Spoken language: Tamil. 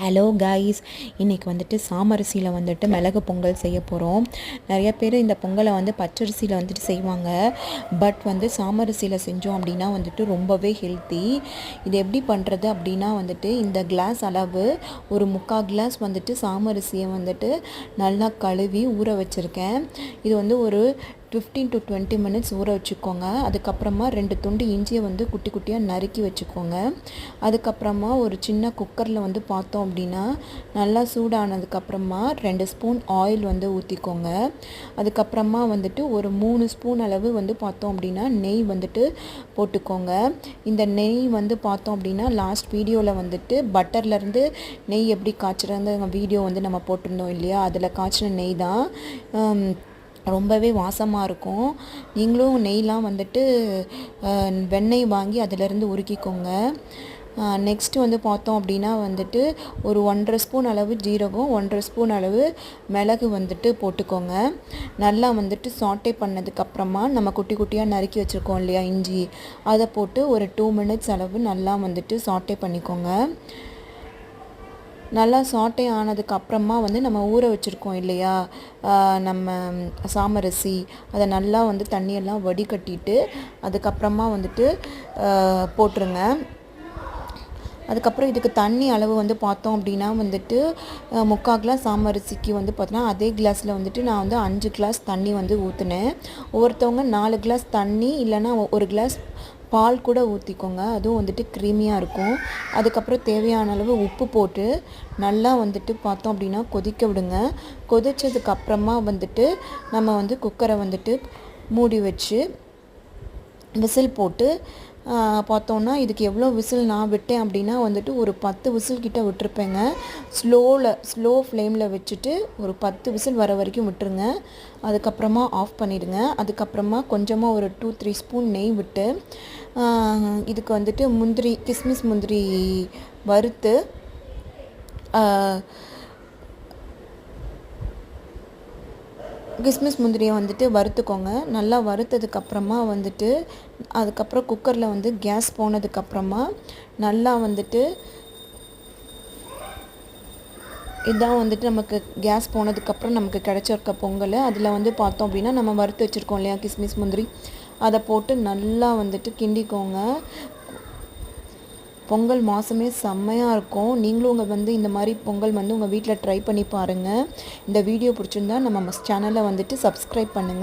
ஹலோ காய்ஸ், இன்றைக்கி வந்துட்டு சாமரிசியில் வந்துட்டு மிளகு பொங்கல் செய்ய போகிறோம். நிறைய பேர் இந்த பொங்கலை வந்து பச்சரிசியில் வந்துட்டு செய்வாங்க. பட் வந்து சாமரிசியில் செஞ்சோம் அப்படின்னா வந்துட்டு ரொம்பவே ஹெல்த்தி. இது எப்படி பண்ணுறது அப்படின்னா வந்துட்டு இந்த கிளாஸ் அளவு ஒரு 3/4 கிளாஸ் வந்துட்டு சாமரிசியை வந்துட்டு நல்லா கழுவி ஊற வச்சுருக்கேன். இது வந்து ஒரு 15 to 20 மினிட்ஸ் ஊற வச்சுக்கோங்க. அதுக்கப்புறமா 2 துண்டு இஞ்சியை வந்து குட்டி குட்டியாக நறுக்கி வச்சுக்கோங்க. அதுக்கப்புறமா ஒரு சின்ன குக்கரில் வந்து பார்த்தோம் அப்படின்னா நல்லா சூடானதுக்கப்புறமா 2 ஸ்பூன் ஆயில் வந்து ஊற்றிக்கோங்க. அதுக்கப்புறமா வந்துட்டு ஒரு 3 ஸ்பூன் அளவு வந்து பார்த்தோம் அப்படின்னா நெய் வந்துட்டு போட்டுக்கோங்க. இந்த நெய் வந்து பார்த்தோம் அப்படின்னா லாஸ்ட் வீடியோவில் வந்துட்டு பட்டர்லேருந்து நெய் எப்படி காய்ச்சுறது வீடியோ வந்து நம்ம போட்டிருந்தோம் இல்லையா, அதில் காய்ச்சின நெய் தான். ரொம்பவே வாசமாக இருக்கும். நீங்களும் நெய்லாம் வந்துட்டு வெண்ணெய் வாங்கி அதிலேருந்து உருக்கிக்கோங்க. நெக்ஸ்ட்டு வந்து பார்த்தோம் அப்படின்னா வந்துட்டு ஒரு 1.5 ஸ்பூன் அளவு ஜீரகம், 1.5 ஸ்பூன் அளவு மிளகு வந்துட்டு போட்டுக்கோங்க. நல்லா வந்துட்டு சாட்டே பண்ணதுக்கப்புறமா நம்ம குட்டி குட்டியாக நறுக்கி வச்சுருக்கோம் இல்லையா இஞ்சி, அதை போட்டு ஒரு 2 மினிட்ஸ் அளவு நல்லா வந்துட்டு சாட்டே பண்ணிக்கோங்க. நல்லா சாட்டே ஆனதுக்கப்புறமா வந்து நம்ம ஊற வச்சுருக்கோம் இல்லையா நம்ம சாமரிசி, அதை நல்லா வந்து தண்ணியெல்லாம் வடிகட்டிட்டு அதுக்கப்புறமா வந்துட்டு போட்டுருங்க. அதுக்கப்புறம் இதுக்கு தண்ணி அளவு வந்து பார்த்தோம் அப்படின்னா வந்துட்டு 3/4 கிளாஸ் சாமரிசிக்கு வந்து பார்த்தோன்னா அதே கிளாஸில் வந்துட்டு நான் வந்து 5 கிளாஸ் தண்ணி வந்து ஊற்றினேன். ஒவ்வொருத்தவங்க 4 கிளாஸ் தண்ணி இல்லைன்னா 1 கிளாஸ் பால் கூட ஊற்றிக்கோங்க. அதுவும் வந்துட்டு க்ரீமியாக இருக்கும். அதுக்கப்புறம் தேவையான அளவு உப்பு போட்டு நல்லா வந்துட்டு பார்த்தோம் அப்படின்னா கொதிக்க விடுங்க. கொதித்ததுக்கப்புறமா வந்துட்டு நம்ம வந்து குக்கரை வந்துட்டு மூடி வச்சு விசில் போட்டு பார்த்தோன்னா இதுக்கு எவ்வளோ விசில் நான் விட்டேன் அப்படின்னா வந்துட்டு ஒரு 10 விசில் கிட்ட விட்டுருப்பேங்க. ஸ்லோ ஃப்ளேமில் வச்சுட்டு ஒரு 10 விசில் வர வரைக்கும் விட்டுருங்க. அதுக்கப்புறமா ஆஃப் பண்ணிவிடுங்க. அதுக்கப்புறமா கொஞ்சமாக ஒரு 2-3 ஸ்பூன் நெய் விட்டு இதுக்கு வந்துட்டு கிஸ்மிஸ் முந்திரி வறுத்து கிஸ்மிஸ் முந்திரியை வந்துட்டு வறுத்துக்கோங்க. நல்லா வறுத்ததுக்கப்புறமா வந்துட்டு அதுக்கப்புறம் குக்கரில் வந்து கேஸ் போனதுக்கப்புறமா நல்லா வந்துட்டு இதான் வந்துட்டு நமக்கு கேஸ் போனதுக்கப்புறம் நமக்கு கிடச்சிருக்க பொங்கல். அதில் வந்து பார்த்தோம் அப்படின்னா நம்ம வறுத்து வச்சுருக்கோம் இல்லையா கிஸ்மிஸ் முந்திரி, அதை போட்டு நல்லா வந்துட்டு கிண்டிக்கோங்க. பொங்கல் மாதமே செம்மையாக இருக்கும். நீங்களும் வந்து இந்த மாதிரி பொங்கல் வந்து உங்கள் வீட்டில் ட்ரை பண்ணி பாருங்கள். இந்த வீடியோ பிடிச்சிருந்தா நம்ம சேனலை வந்துட்டு சப்ஸ்கிரைப் பண்ணுங்கள்.